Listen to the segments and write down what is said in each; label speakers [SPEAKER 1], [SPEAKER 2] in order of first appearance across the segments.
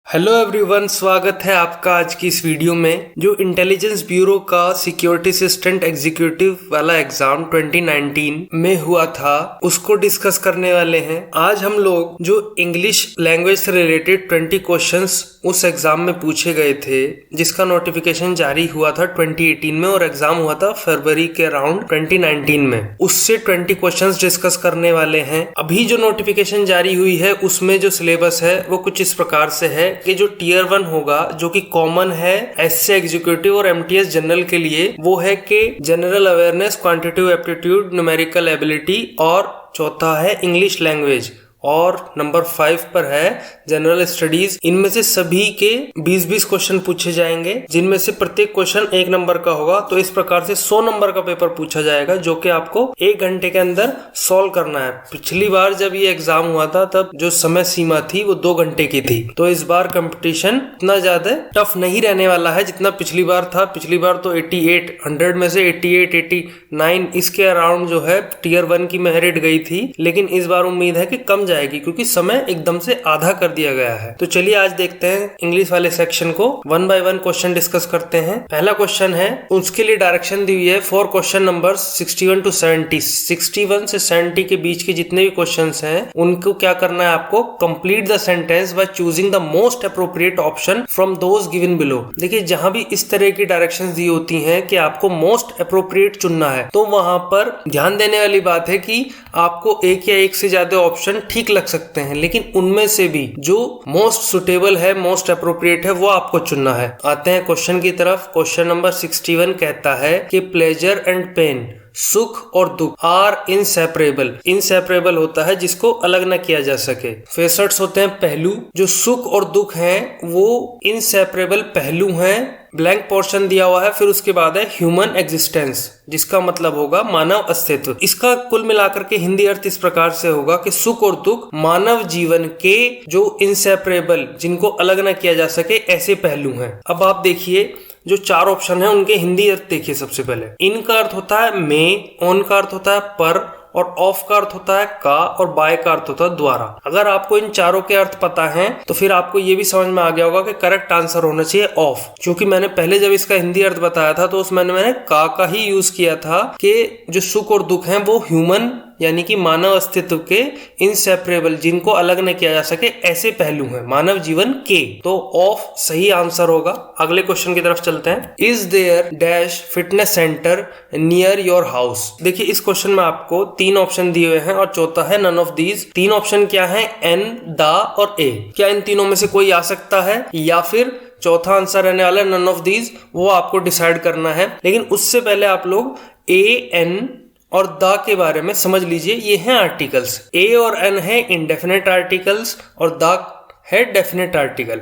[SPEAKER 1] Hello everyone, स्वागत है आपका आज की इस वीडियो में। जो इंटेलिजेंस ब्यूरो का सिक्योरिटी असिस्टेंट एग्जीक्यूटिव वाला एग्जाम 2019 में हुआ था उसको डिस्कस करने वाले हैं। आज हम लोग जो इंग्लिश लैंग्वेज से रिलेटेड 20 क्वेश्चंस उस एग्जाम में पूछे गए थे, जिसका नोटिफिकेशन जारी हुआ था 2018 में और एग्जाम हुआ था फरवरी के अराउंड 2019 में, उससे 20 क्वेश्चंस डिस्कस करने वाले हैं। अभी जो नोटिफिकेशन जारी हुई है उसमें जो सिलेबस है वो कुछ इस प्रकार से है कि जो टीयर 1 होगा, जो कि कॉमन है एसए एग्जीक्यूटिव और एमटीएस जनरल के लिए, वो है कि general awareness, quantitative aptitude, numerical ability, और चौथा है इंग्लिश लैंग्वेज, और नंबर 5 पर है जनरल स्टडीज। इनमें से सभी के 20-20 क्वेश्चन पूछे जाएंगे, जिनमें से प्रत्येक क्वेश्चन 1 नंबर का होगा। तो इस प्रकार से 100 नंबर का पेपर पूछा जाएगा, जो कि आपको 1 घंटे के अंदर सॉल्व करना है। पिछली बार जब ये एग्जाम हुआ था तब जो समय सीमा थी वो 2 घंटे की थी। तो इस बार कंपटीशन इतना ज्यादा टफ नहीं रहने वाला है जितना पिछली बार था। पिछली बार तो 88 100 में से 88 89 इसके अराउंड जो है टीयर 1 की मेरिट गई थी, लेकिन इस बार उम्मीद है कि कम जाएगी क्योंकि समय एकदम से आधा कर दिया गया है। तो चलिए आज देखते हैं इंग्लिश वाले सेक्शन को, 1 बाय 1 क्वेश्चन डिस्कस करते हैं। पहला क्वेश्चन है, उसके लिए डायरेक्शन दी हुई है फॉर क्वेश्चन नंबर 61 to 70। 61 से 70 के बीच के जितने भी क्वेश्चंस हैं उनको क्या करना है आपको, complete the sentence by choosing the most appropriate option from those given below. देखिए, जहां भी इस तरह की डायरेक्शंस दी होती हैं कि आपको मोस्ट अप्रोप्रिएट चुनना है, तो वहां पर ध्यान देने वाली बात है कि आपको एक या एक से ज्यादा ऑप्शन ठीक लग सकते हैं, लेकिन उनमें से भी जो मोस्ट सुटेबल है, मोस्ट अप्रोप्रिएट है, वो आपको चुनना है। आते हैं क्वेश्चन की तरफ। क्वेश्चन नंबर 61 कहता है कि प्लेजर एंड पेन, सुख और दुख, आर इनसेपरेबल। इनसेपरेबल होता है जिसको अलग न किया जा सके। फेसट्स होते हैं पहलू। जो सुख और दुख हैं वो इनसेपरेबल पहलू हैं। ब्लैंक पोर्शन दिया हुआ है, फिर उसके बाद है ह्यूमन एग्जिस्टेंस, जिसका मतलब होगा मानव अस्तित्व। इसका कुल मिलाकर के हिंदी अर्थ इस प्रकार से होगा कि सुख और दुख मानव जीवन के जो इनसेपरेबल, जिनको अलग न किया जा सके, ऐसे पहलू हैं। अब आप देखिए, जो 4 ऑप्शन है उनके हिंदी अर्थ देखिए। सबसे पहले इन का अर्थ होता है में, ऑन का अर्थ होता है पर, और ऑफ का अर्थ होता है का, और बाय का अर्थ होता है द्वारा। अगर आपको इन चारों के अर्थ पता हैं तो फिर आपको ये भी समझ में आ गया होगा कि करेक्ट आंसर होना चाहिए ऑफ। क्योंकि मैंने पहले जब इसका हिंदी अर्थ बताया था तो उसमें मैंने का ही यूज किया था कि जो सुख और दुख हैं वो ह्यूमन यानी कि मानव अस्तित्व के इनसेपरेबल, जिनको अलग न किया जा सके, ऐसे पहलू हैं मानव जीवन के। तो ऑफ सही आंसर होगा। अगले क्वेश्चन की तरफ चलते हैं। Is there dash fitness centre near your house. देखिए, इस क्वेश्चन में आपको 3 ऑप्शन दिए हुए हैं और चौथा है नन ऑफ दीज। 3 ऑप्शन क्या है, एन, द और ए। क्या इन तीनों में से कोई आ सकता है, या फिर चौथा आंसर रहने वाला है नन ऑफ दीज, वो आपको डिसाइड करना है। लेकिन उससे पहले आप लोग ए, एन और द के बारे में समझ लीजिए। ये हैं आर्टिकल्स। ए और एन है इंडेफिनेट आर्टिकल्स और द है डेफिनेट आर्टिकल।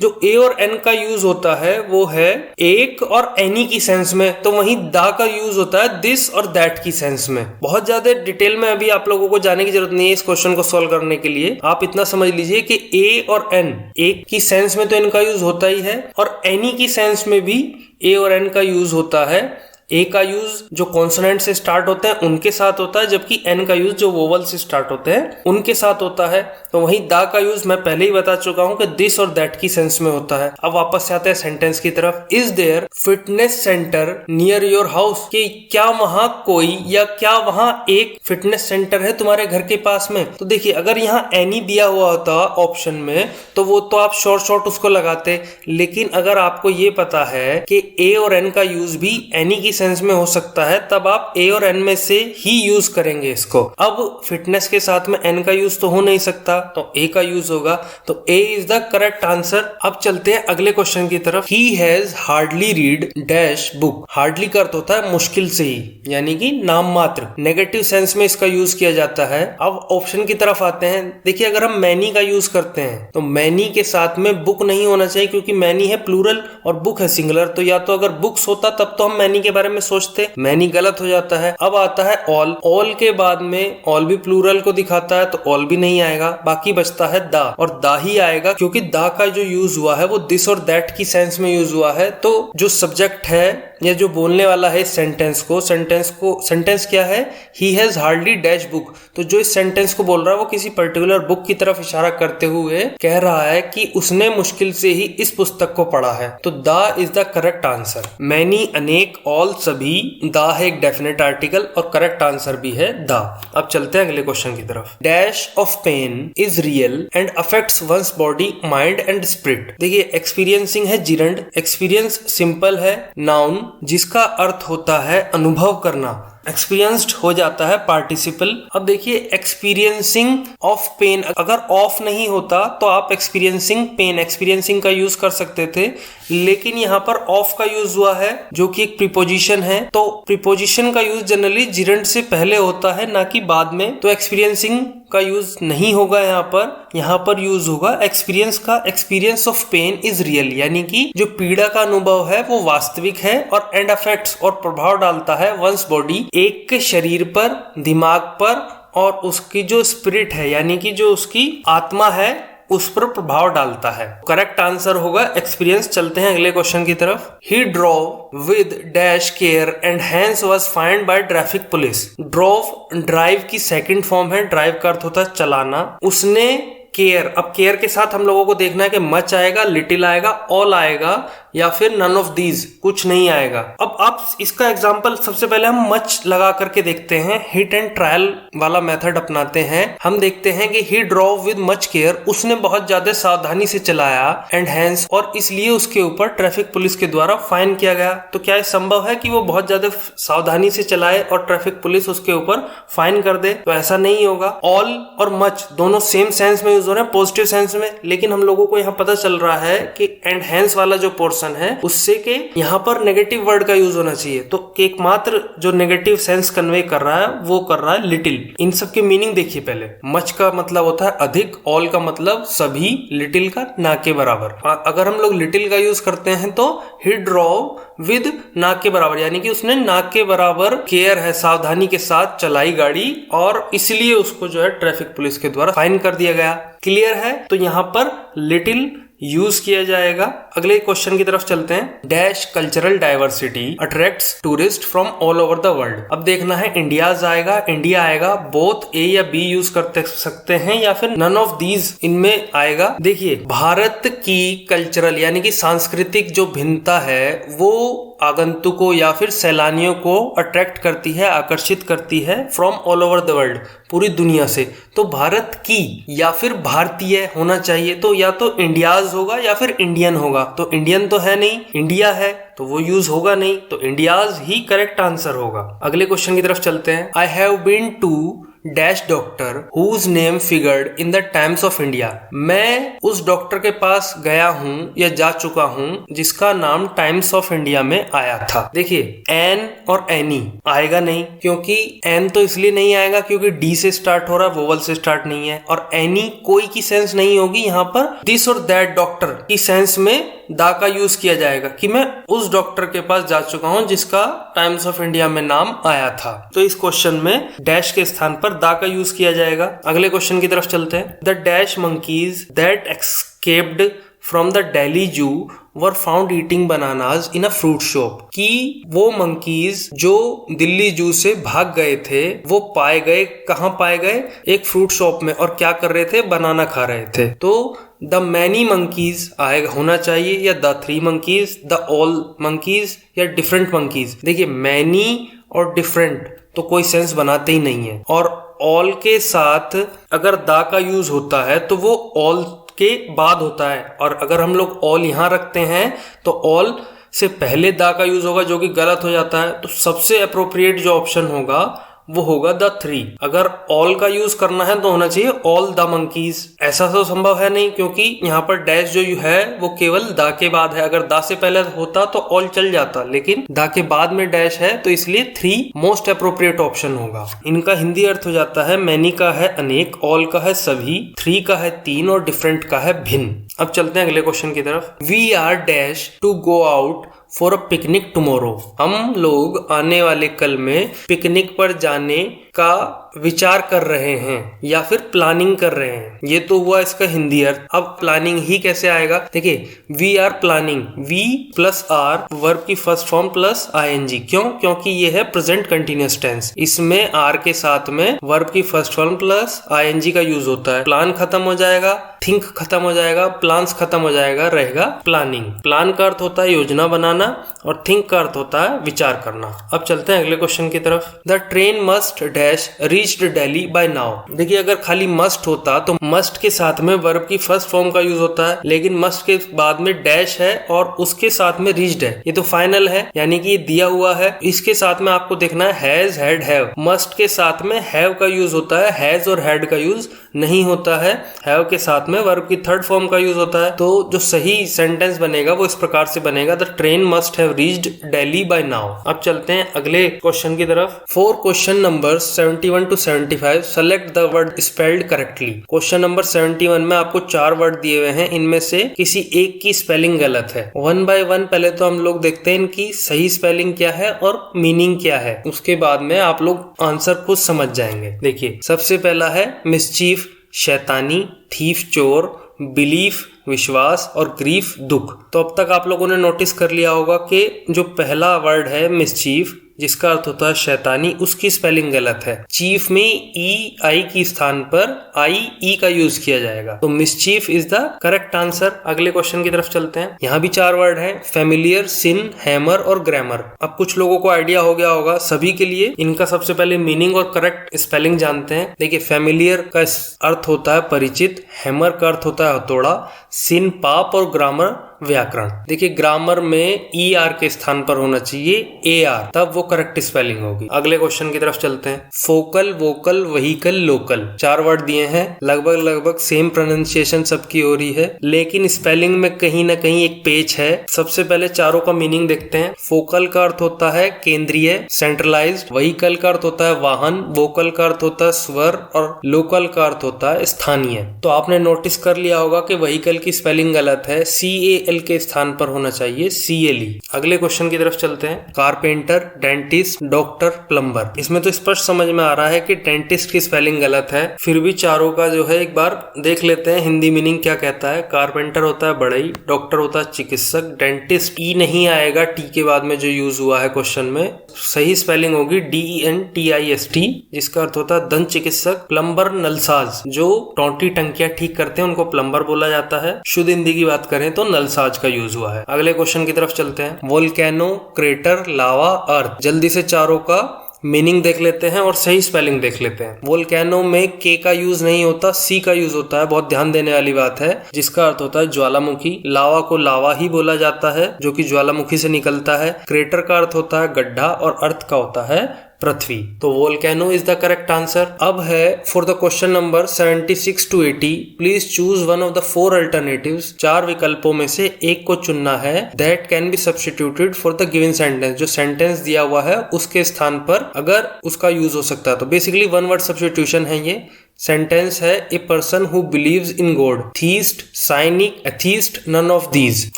[SPEAKER 1] जो ए और एन का यूज होता है वो है एक और एनी की सेंस में, तो वहीं द का यूज होता है दिस और दैट की सेंस में। बहुत ज्यादा डिटेल में अभी आप लोगों को जाने की जरूरत नहीं है इस क्वेश्चन को सॉल्व करने के लिए। आप इतना समझ लीजिए कि ए और एन, एक की सेंस में तो इनका यूज होता ही है, और एनी की सेंस में भी ए और एन का यूज होता है। ए का यूज जो कॉन्सोनेंट से स्टार्ट होते हैं उनके साथ होता है, जबकि एन का यूज जो वोवल से स्टार्ट होते हैं उनके साथ होता है। तो वहीं द का यूज मैं पहले ही बता चुका हूं कि दिस और दैट की सेंस में होता है। अब वापस से आते हैं सेंटेंस की तरफ। Is their fitness centre near your house, कि क्या वहां कोई या क्या वहां एक फिटनेस सेंटर है तुम्हारे घर के पास में। तो देखिए, अगर यहाँ एनी दिया हुआ होता ऑप्शन में तो वो तो आप शॉर्ट उसको लगाते, लेकिन अगर आपको ये पता है कि ए और एन का यूज भी एनी की सेंस में हो सकता है, तब आप ए और एन में से ही यूज करेंगे इसको। अब फिटनेस के साथ में एन का यूज तो हो नहीं सकता, तो ए का यूज होगा। तो ए इज द करेक्ट आंसर। अब चलते हैं अगले क्वेश्चन की तरफ। He has hardly read dash book. Hardly का अर्थ होता है मुश्किल से ही, यानी कि नाम मात्र। नेगेटिव सेंस में इसका यूज किया जाता है। अब ऑप्शन की तरफ आते हैं। देखिए, अगर हम मैनी का यूज करते हैं तो मैनी के साथ में बुक नहीं होना चाहिए, क्योंकि मैनी है प्लूरल और बुक है सिंगुलर। तो या तो अगर बुक्स होता तब तो हम मैनी के बारे बारे में सोचते, मैनी गलत हो जाता है। अब आता है ऑल, ऑल के बाद में ऑल भी प्लूरल को दिखाता है तो ऑल भी नहीं आएगा, बाकी बचता है दा, और दा ही आएगा क्योंकि दा का जो यूज हुआ है वो दिस और दैट की सेंस में यूज हुआ है। तो जो सब्जेक्ट है या जो बोलने वाला है सेंटेंस क्या है, he has hardly dash book, तो जो इस सेंटेंस को बोल रहा है वो किसी पर्टिकुलर बुक की तरफ इशारा करते हुए कह रहा है कि उसने मुश्किल से ही इस पुस्तक को पढ़ा है। तो दा is the correct answer. Many, अनेक, ऑल, सभी, दा है एक डेफिनेट आर्टिकल और करेक्ट आंसर भी है दा। अब चलते हैं अगले क्वेश्चन की तरफ। Dash of pain is real and affects one's body, mind and spirit. देखिए एक्सपीरियंसिंग है जिरंड, एक्सपीरियंस सिंपल है नाउन जिसका अर्थ होता है अनुभव करना, एक्सपीरियंस्ड हो जाता है पार्टिसिपल। अब देखिए एक्सपीरियंसिंग ऑफ पेन, अगर ऑफ नहीं होता तो आप एक्सपीरियंसिंग पेन, एक्सपीरियंसिंग का यूज कर सकते थे, लेकिन यहाँ पर ऑफ का यूज हुआ है जो कि एक प्रीपोजिशन है। तो प्रीपोजिशन का यूज जनरली जिरंड से पहले होता है ना कि बाद में, तो एक्सपीरियंसिंग का यूज नहीं होगा यहाँ पर यूज होगा एक्सपीरियंस का। Experience of pain is real, यानी कि जो पीड़ा का अनुभव है वो वास्तविक है, और एंड अफेक्ट्स और प्रभाव डालता है वंस बॉडी, एक के शरीर पर, दिमाग पर, और उसकी जो स्पिरिट है यानी कि जो उसकी आत्मा है उस पर प्रभाव डालता है। करेक्ट आंसर होगा एक्सपीरियंस। चलते हैं अगले क्वेश्चन की तरफ। He drove with dash care and hence was fined by traffic police. Drove drive की सेकंड फॉर्म है, ड्राइव का अर्थ होता है चलाना। उसने केयर, अब केयर के साथ हम लोगों को देखना है कि मच आएगा, लिटिल आएगा, ऑल आएगा, या फिर नन ऑफ दीज, कुछ नहीं आएगा। अब आप इसका एग्जांपल सबसे पहले हम मच लगा करके देखते हैं, हिट एंड ट्रायल वाला मेथड अपनाते हैं। हम देखते हैं कि ही ड्रॉव विद मच केयर, उसने बहुत ज्यादा सावधानी से चलाया, एंड हैंस, और इसलिए उसके ऊपर ट्रैफिक पुलिस के द्वारा फाइन किया गया। तो क्या ये संभव है कि वो बहुत ज्यादा सावधानी से चलाए और ट्रैफिक पुलिस उसके ऊपर फाइन कर दे? तो ऐसा नहीं होगा। ऑल और मच दोनों सेम सेंस में यूज हो रहे हैं, पॉजिटिव सेंस में, लेकिन हम लोगों को यहाँ पता चल रहा है कि एंड हैंस वाला जो पोर्शन है उससे के यहाँ पर नेगेटिव वर्ड का यूज होना चाहिए। तो एकमात्र जो नेगेटिव सेंस कन्वे कर रहा है वो कर रहा है लिटिल। इन सब के मीनिंग देखिए पहले। मच का मतलब होता है अधिक, ऑल का मतलब सभी, लिटिल का ना के बराबर। अगर हम लोग लिटिल का यूज करते हैं तो ही ड्रॉव विद ना के बराबर, यानी कि उसने ना के बराबर केयर है, सावधानी के साथ चलाई गाड़ी, और इसलिए उसको जो है ट्रैफिक पुलिस के द्वारा फाइन कर दिया गया। क्लियर है? तो यहाँ पर लिटिल यूज किया जाएगा। अगले क्वेश्चन की तरफ चलते हैं। Dash cultural diversity attracts tourist from all over the world. अब देखना है इंडियाज आएगा, इंडिया आएगा, बोथ ए या बी यूज करते सकते हैं, या फिर नन ऑफ दीज इनमें आएगा। देखिए भारत की कल्चरल यानी कि सांस्कृतिक जो भिन्नता है वो आगंतुकों या फिर सैलानियों को अट्रैक्ट करती है, आकर्षित करती है, from all over the world, पूरी दुनिया से। तो भारत की या फिर भारतीय होना चाहिए, तो या तो इंडियाज होगा या फिर इंडियन होगा। तो इंडियन तो है नहीं, इंडिया है, तो वो यूज होगा नहीं, तो इंडियाज ही करेक्ट आंसर होगा। अगले क्वेश्चन की तरफ चलते हैं। I have been to dash doctor whose name figured in the Times of India. मैं उस डॉक्टर के पास गया हूँ या जा चुका हूँ जिसका नाम टाइम्स ऑफ इंडिया में आया था। देखिए एन और एनी आएगा नहीं, क्योंकि एन तो इसलिए नहीं आएगा क्योंकि डी से स्टार्ट हो रहा है, वोवल से स्टार्ट नहीं है, और एनी कोई की सेंस नहीं होगी। यहाँ पर दिस और दैट डॉक्टर की सेंस में दा का यूज किया जाएगा कि मैं उस डॉक्टर के पास जा चुका हूं जिसका टाइम्स ऑफ इंडिया में नाम आया था। तो इस क्वेश्चन में डैश के स्थान पर दा का यूज किया जाएगा। अगले क्वेश्चन की तरफ चलते हैं। The dash monkeys that escaped from the Delhi zoo were found eating bananas in a fruit shop. कि वो मंकीज जो दिल्ली जू से भाग गए थे वो पाए गए, कहाँ पाए गए? एक फ्रूट शॉप में, और क्या कर रहे थे? बनाना खा रहे थे। तो द मैनी मंकीज आएगा, होना चाहिए, या the three monkeys, the all monkeys, या डिफरेंट मंकीज। देखिए मैनी और डिफरेंट तो कोई सेंस बनाते ही नहीं है, और ऑल के साथ अगर दा का यूज होता है तो वो ऑल के बाद होता है, और अगर हम लोग ऑल यहाँ रखते हैं तो ऑल से पहले दा का यूज होगा, जो कि गलत हो जाता है। तो सबसे अप्रोप्रिएट जो ऑप्शन होगा वो होगा द थ्री। अगर ऑल का यूज करना है तो होना चाहिए ऑल द मंकीज। ऐसा तो संभव है नहीं, क्योंकि यहाँ पर डैश जो है वो केवल दा के बाद है। अगर दा से पहले होता तो ऑल चल जाता, लेकिन दा के बाद में डैश है, तो इसलिए थ्री मोस्ट अप्रोप्रिएट ऑप्शन होगा। इनका हिंदी अर्थ हो जाता है मैनी का है अनेक, ऑल का है सभी, थ्री का है तीन, और डिफरेंट का है भिन्न। अब चलते हैं अगले क्वेश्चन की तरफ। We are dash to go out for a picnic tomorrow. हम लोग आने वाले कल में पिकनिक पर जाने का विचार कर रहे हैं या फिर प्लानिंग कर रहे हैं। ये तो हुआ इसका हिंदी अर्थ। अब प्लानिंग ही कैसे आएगा, देखिए we are planning, we plus are verb की फर्स्ट फॉर्म प्लस आईएनजी। क्यों? क्योंकि ये है प्रेजेंट कंटिन्यूअस टेंस, इसमें आर के साथ में वर्ब की फर्स्ट फॉर्म प्लस आईएनजी का यूज होता है। प्लान खत्म हो जाएगा, थिंक खत्म हो जाएगा, प्लान्स खत्म हो जाएगा, रहेगा प्लानिंग। प्लान का अर्थ होता है योजना बनाना और थिंक का अर्थ होता है विचार करना। अब चलते हैं अगले क्वेश्चन की तरफ। The train must dash reached Delhi by now. देखिए अगर खाली मस्ट होता तो मस्ट के साथ में वर्ब की फर्स्ट फॉर्म का यूज होता है, लेकिन मस्ट के बाद में डैश है और उसके साथ में रीच्ड है। ये तो फाइनल है, यानी कि ये दिया हुआ है। इसके साथ में आपको देखना है हैज, हैड, हैव। मस्ट के साथ में हैव का यूज होता है, हैज और हैड का यूज नहीं होता है। हैव के साथ में वर्ब की थर्ड फॉर्म का यूज होता है। तो जो सही सेंटेंस बनेगा वो इस प्रकार से बनेगा, the train must have reached Delhi by now. अब चलते हैं अगले क्वेश्चन की तरफ। For question number 71 to 75 select the word spelled correctly. Question number 71 में आपको 4 वर्ड दिए हुए हैं, इनमें से किसी एक की स्पेलिंग गलत है। वन बाय वन पहले तो हम लोग देखते हैं इनकी सही स्पेलिंग क्या है और मीनिंग क्या है, उसके बाद में आप लोग आंसर खुद समझ जाएंगे। देखिए सबसे पहला है मिसचीफ शैतानी, थीफ चोर, बिलीफ विश्वास और ग्रीफ दुख। तो अब तक आप लोगों ने नोटिस कर लिया होगा कि जो पहला वर्ड है मिसचीफ, जिसका अर्थ होता है शैतानी, उसकी स्पेलिंग गलत है। चीफ में ई आई की स्थान पर आई ई का यूज किया जाएगा, तो mischief is the correct answer. अगले क्वेश्चन की तरफ चलते हैं। यहाँ भी 4 वर्ड हैं, फेमिलियर, सिन, हैमर और ग्रामर। अब कुछ लोगों को आइडिया हो गया होगा, सभी के लिए इनका सबसे पहले मीनिंग और करेक्ट स्पेलिंग जानते हैं। देखिए फेमिलियर का अर्थ होता है परिचित, हैमर का अर्थ होता है हथौड़ा, सिन पाप और ग्रामर व्याकरण। देखिए ग्रामर में ई आर के स्थान पर होना चाहिए ए आर, तब वो करेक्ट स्पेलिंग होगी। अगले क्वेश्चन की तरफ चलते हैं। Focal, vocal, vehicle, local. 4 word दिए हैं, लगभग सेम प्रोनाउंसिएशन सबकी हो रही है, लेकिन स्पेलिंग में कहीं ना कहीं एक पेच है। सबसे पहले चारों का मीनिंग देखते हैं। फोकल का अर्थ होता है केंद्रीय, सेंट्रलाइज्ड। व्हीकल का अर्थ होता है वाहन, वोकल का अर्थ होता है स्वर और लोकल का अर्थ होता है स्थानीय। तो आपने नोटिस कर लिया होगा कि व्हीकल की स्पेलिंग गलत है, CAL के स्थान पर होना चाहिए CLE। अगले क्वेश्चन की तरफ चलते हैं। Carpenter, dentist, doctor, plumber. इसमें तो स्पष्ट समझ में आ रहा है कि डेंटिस्ट की स्पेलिंग गलत है, फिर भी चारों का जो है एक बार देख लेते हैं हिंदी मीनिंग क्या कहता है। कारपेंटर होता है बढ़ई, डॉक्टर होता है चिकित्सक, डेंटिस्ट ई नहीं आएगा टी के बाद में जो यूज हुआ है क्वेश्चन में, सही स्पेलिंग होगी DENTIST, जिसका अर्थ होता है दंत चिकित्सक। प्लम्बर नलसाज, जो टोंटी टंकियां ठीक करते हैं उनको प्लम्बर बोला जाता है। शुद्ध हिंदी की बात करें तो नलसाज का यूज हुआ है। अगले क्वेश्चन की तरफ चलते हैं। वोल्केनो, क्रेटर, लावा, अर्थ। जल्दी से चारों का मीनिंग देख लेते हैं और सही स्पेलिंग देख लेते हैं। वोल्केनो में के का यूज नहीं होता, सी का यूज होता है, बहुत ध्यान देने वाली बात है, जिसका अर्थ होता है ज्वालामुखी। लावा को लावा ही बोला जाता है, जो कि ज्वालामुखी से निकलता है। क्रेटर का अर्थ होता है गड्ढा और अर्थ का होता है पृथ्वी। तो volcano is the correct answer. अब है for the question number 76 to 80 please choose one of the 4 alternatives. 4 विकल्पों में से एक को चुनना है that can be substituted for the given sentence. जो सेंटेंस दिया हुआ है उसके स्थान पर अगर उसका यूज हो सकता है, तो बेसिकली 1 वर्ड सब्स्टिट्यूशन है। ये सेंटेंस है a person who believes in God, theist, cynic, atheist, none of these.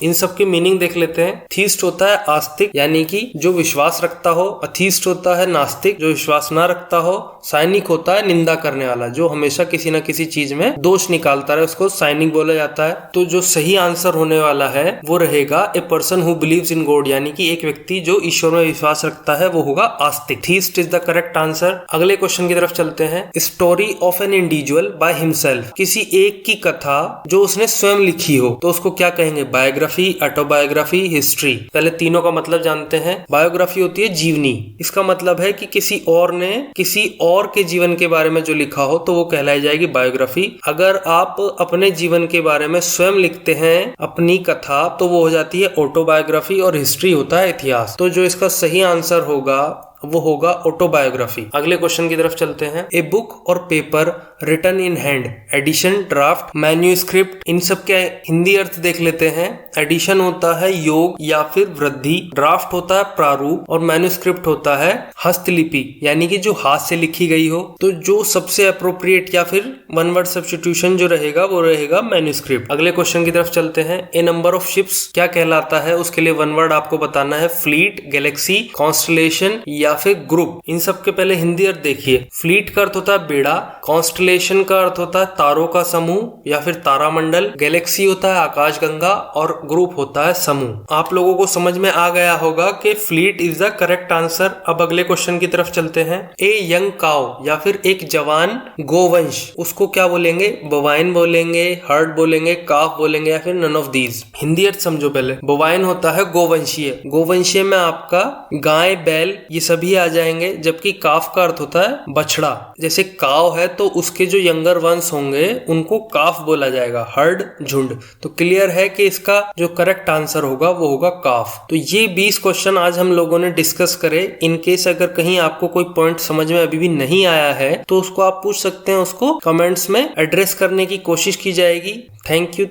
[SPEAKER 1] इन सब की मीनिंग देख लेते हैं। थीस्ट होता है आस्तिक, यानी कि जो विश्वास रखता हो। अथीस्ट होता है नास्तिक, जो विश्वास ना रखता हो। साइनिक होता है निंदा करने वाला, जो हमेशा किसी न किसी चीज में दोष निकालता है, उसको साइनिक बोला जाता है। तो जो सही आंसर होने वाला है वो रहेगा ए person who believes in God, यानी कि एक व्यक्ति जो ईश्वर में विश्वास रखता है वो होगा आस्तिक। Theist is the correct answer. अगले क्वेश्चन की तरफ चलते हैं। Story of an individual by himself. किसी एक की कथा जो उसने स्वयं लिखी हो, तो उसको क्या कहेंगे? Biography, autobiography, history. पहले तीनों का मतलब जानते हैं। बायोग्राफी होती है जीवनी, इसका मतलब है कि किसी और ने किसी और के जीवन के बारे में जो लिखा हो तो वो कहलाई जाएगी बायोग्राफी। अगर आप अपने जीवन के बारे में स्वयं लिखते हैं अपनी कथा, तो वो हो जाती है ऑटोबायोग्राफी। और हिस्ट्री होता है इतिहास। तो जो इसका सही आंसर होगा वो होगा ऑटोबायोग्राफी। अगले क्वेश्चन की तरफ चलते हैं। ए बुक और paper written in hand, edition, draft, manuscript, इन सब के हिंदी अर्थ देख लेते हैं। एडिशन होता है योग या फिर वृद्धि, ड्राफ्ट होता है प्रारूप और मैन्यूस्क्रिप्ट होता है हस्तलिपि यानी कि जो हाथ से लिखी गई हो। तो जो सबसे अप्रोप्रिएट या फिर वन वर्ड सब्स्टिट्यूशन जो रहेगा वो रहेगा मैन्यूस्क्रिप्ट। अगले क्वेश्चन की तरफ चलते हैं। ए नंबर ऑफ शिप्स क्या कहलाता है, उसके लिए वन वर्ड आपको बताना है। फ्लीट, गैलेक्सी, कॉन्स्टलेशन या फिर ग्रुप। इन सब के पहले हिंदी अर्थ देखिए। फ्लीट का अर्थ होता है बेड़ा, कॉन्स्टलेशन का अर्थ होता है तारों का समूह या फिर तारामंडल, गैलेक्सी होता है आकाशगंगा और ग्रुप होता है समूह। आप लोगों को समझ में आ गया होगा कि fleet is the correct answer. अब अगले क्वेश्चन की तरफ चलते हैं। ए यंग काउ या फिर एक जवान गोवंश, उसको क्या बोलेंगे? बोवाइन बोलेंगे, हर्ड बोलेंगे, काफ बोलेंगे या फिर नन ऑफ दीज। हिंदी अर्थ समझो पहले। बोवाइन होता है गोवंशीय, गोवंशीय में आपका गाय, बैल ये सभी आ जाएंगे, जबकि काफ का अर्थ होता है बछड़ा। जैसे काव है तो उसके जो यंगर वंश होंगे उनको काफ बोला जाएगा, हर्ड, झुंड। तो क्लियर है कि इसका जो करेक्ट आंसर होगा वो होगा काफ। तो ये 20 क्वेश्चन आज हम लोगों ने डिस्कस करे। इन केस अगर कहीं आपको कोई पॉइंट समझ में अभी भी नहीं आया है तो उसको आप पूछ सकते हैं, उसको कमेंट्स में एड्रेस करने की कोशिश की जाएगी। Thank you.